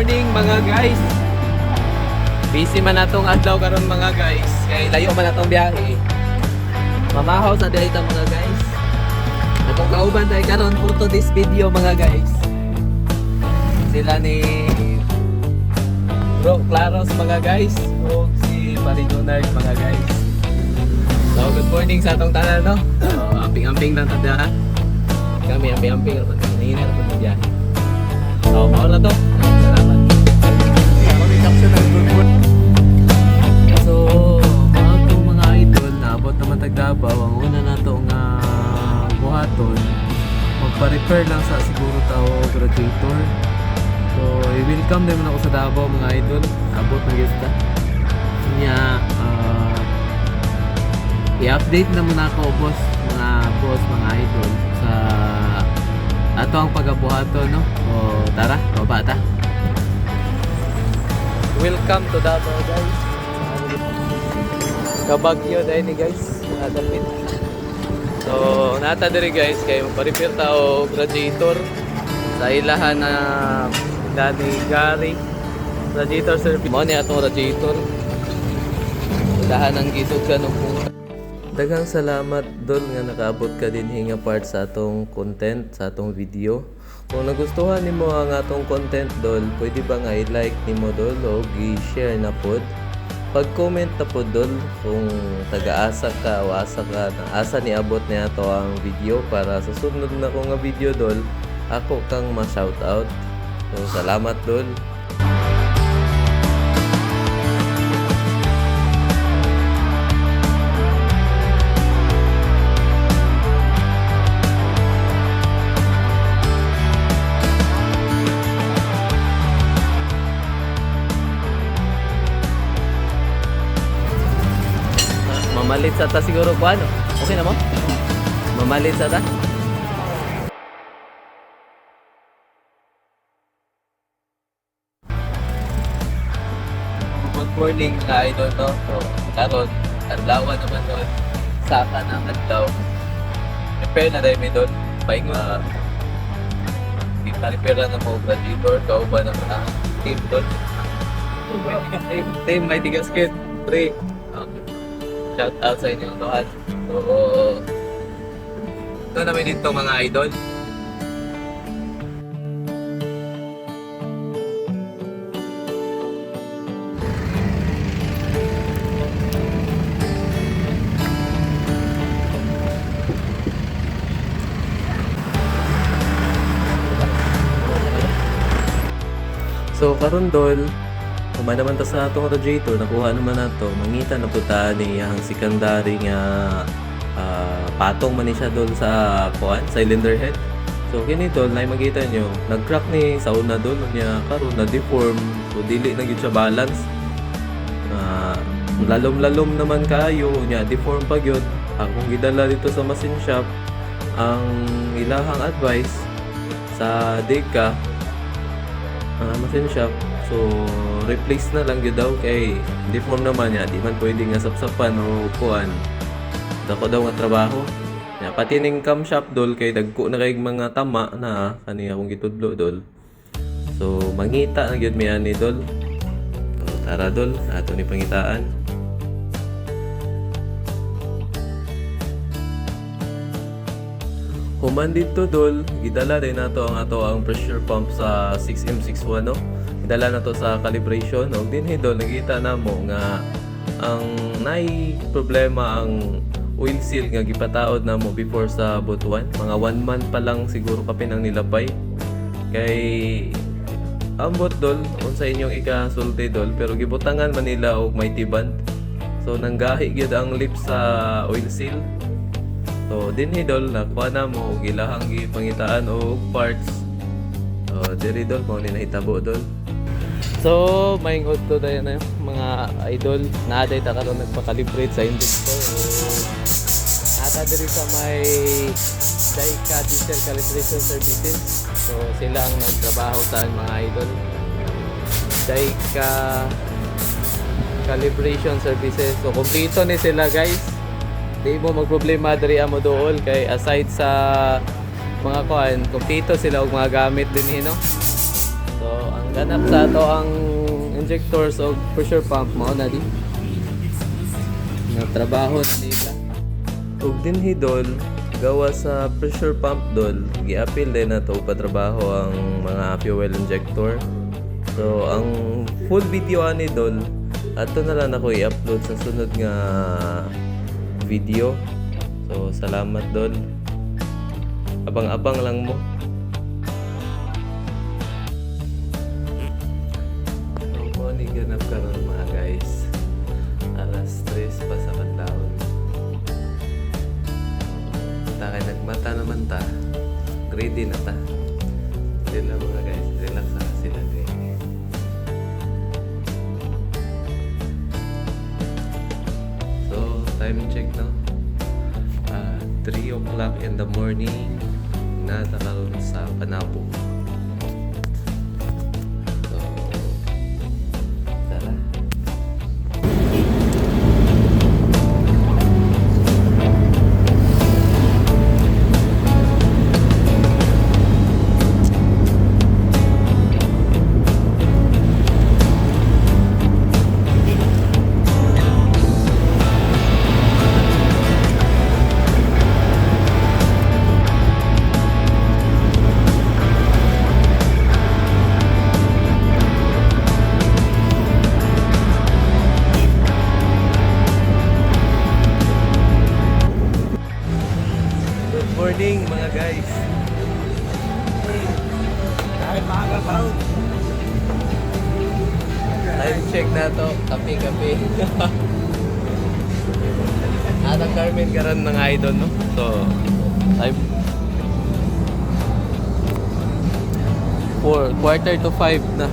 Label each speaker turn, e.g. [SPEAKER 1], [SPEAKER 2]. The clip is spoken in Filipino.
[SPEAKER 1] morning mga guys. Busy man natong adlaw karon mga guys. Kay layo man natong biyahe. Mamahaw sa dayta mga guys. Atong kauban tayo karon for to this video mga guys. Sila ni Bro Claros mga guys. O si Marinonard mga guys. So good morning sa atong tanan no. So amping-amping lang tada. Kami amping-amping naman kanina naman sa biyahe. So mao na to. Salamat. So mga itong mga idol naabot naman tagdabaw. Ang una na to nga buhaton, magpa-repair lang sa siguro tao graduator. So i-welcome din ako sa Davao mga idol. Abot na gista niya. I-update na muna ako boss, mga idol sa ato ang pagabuhaton no. O tara, baba ta. Welcome to Davao guys. Kabagyo dahil ni guys, mga damit. So nata diri guys kay magpa-repair ta og radiator sa ilahan na dani gari radiator service. Mo ni atong radiator. Ilahan ang gisog sa nung daghang salamat dol nga nakaabot ka din hinga part sa atong content, sa atong video. Kung nagustuhan nimo ang atong content dol, pwede ba nga i-like nimo dol o i-share na pod. Pag-comment na pod dol kung taga-asa ka o asa ka na asa ni abot niya to ang video para sa sunod na kong video dol, ako kang ma-shoutout. So salamat dol. Mamalit sa ta siguro ko ano? Okay na mo? Mamalit sa ta? Good morning na idol no? So, karon adlawan naman doon. Saka ng adlaw. Repair na dahil may doon. Paing repair na mo radiator. Kauban naman ang team doon. Team may tigasket. 3. Shout out sa inyong lahat. So, ito namin dito mga idol. So, karon dol, kumain naman ta sa atong radiator, nakuha naman nato, mangita na puta ni ang secondary nga patong man ni siya dol sa kuan, cylinder head. So kini dol na makita nyo, nag-crack ni sa una dol niya karon na deform, so dili na gyud siya balance. Lalom-lalom naman kaayo niya, deform pa gyud. Akong gidala dito sa machine shop, ang ilahang advice sa Deka machine shop, so replace na lang yun daw kay deform naman niya, di man pwede nga sapsapan o kuan dako daw nga trabaho ya, pati ning cam shop dol kay dagko na kay mga tama na kani akong gitudlo dol. So mangita na gyud mi ani dol. So tara dol, ato ni pangitaan. Human dito dol, gidala din nato ang pressure pump sa 6M61 no. Dala na to sa calibration og dinhi do nakita namo nga ang nay problema ang oil seal nga gipataod namo before sa boot 1, mga 1 month pa lang siguro kapin ang nilabay kay ambot dol unsa inyong ikasulti dol pero gibutangan man nila og may tiband, so nanggahi gyud ang lip sa oil seal. So dinhi dol nakuha namo og ilahang gipangitaan og parts. So diri dol mo ni nahitabo dol. So, maingod to dahil na mga idol na aday ta karon nagpa-calibrate sa inductor. Nata diri sa may Daica Diesel Calibration Services. So, sila ang nagtrabaho sa mga idol. Daica Calibration Services. So, kompleto ni sila guys. Di mo magproblema diri amo dool kay aside sa mga kuan, kompleto sila og mga gamit din hino. So, ang Ganap sa ato ang injectors o pressure pump mo na di. Na trabaho na nila. Ug dinhi dol gawa sa pressure pump dol, giapil din na to patrabaho ang mga fuel injector. So ang full video ani dol ato na lang ako i-upload sa sunod nga video. So salamat dol. Abang-abang lang mo. Ni ganap karon mga guys. Alas 3 pa sa kadlawon. Kay nagmata naman ta. Greedy na ta. Hindi na mga guys. Relax na sila din. So, time check no. 3 o'clock in the morning. Natakaroon sa Panabo. Morning mga guys. Time check na to. Kape-kape. Atang Carmen karon ng idol no. So time 4 quarter to 5 na.